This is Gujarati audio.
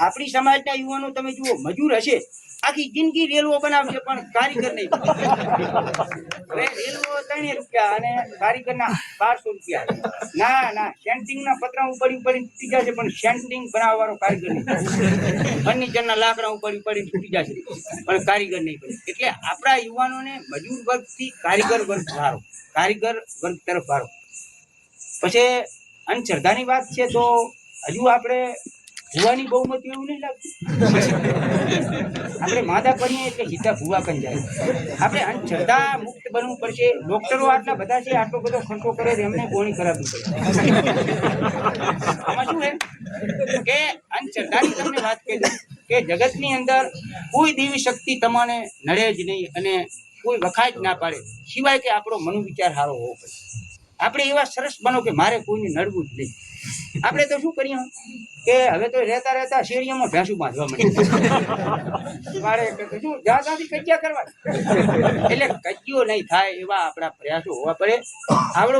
આપણી સમાજના યુવાનો તમે જુઓ, મજૂર હશે, આખી જિંદગી રેલવો બનાવશે પણ કારીગર નહીં. હવે રેલવો 3 રૂપિયા અને કારીગરના 1200 રૂપિયા. ના સેન્ટિંગના પતરા ઉપાડી તૂટી જશે પણ સેન્ટિંગ બનાવવા વાળો કારીગર નહીં. ફર્નિચરના લાકડા ઉપાડી તૂટી જશે પણ કારીગર નહીં. એટલે આપણા યુવાનોને મજૂર વર્ગથી કારીગર વર્ગ તરફ વાળો. પછી અંધશ્રદ્ધાની વાત છે તો હજુ આપણે ભુવાની બહુમતી એવું નહીં લાગતું. આપણે માદા પડીએ એટલે સીધા ભુવા કરી જાય. આપણે અંધશ્રદ્ધા મુક્ત બનવું પડશે. ડોક્ટરો આટલા બધા છે, આટલો બધો ખર્ચો કરે છે, એમને ગોળી કરાવવી પડે. આમાં શું છે કે અંધશ્રદ્ધાની તમને વાત કરી કે જગતની અંદર કોઈ દેવી શક્તિ તમને નડે જ નહીં અને કોઈ વખાય જ ના પાડે, સિવાય કે આપણો મનોવિચાર સારો હોવો પડે. આપણે એવા સરસ બનો કે મારે કોઈને નડવું જ નહીં. આપણે તો શું કરીએ કે હવે તો રહેતા શેરીઓમાં ભેંસું બાંધવા મળે. મારે શું જાતાથી કજિયા કરવા, એટલે કજિયો નહીં થાય એવા આપણા પ્રયાસો હોવા પડે. આવડો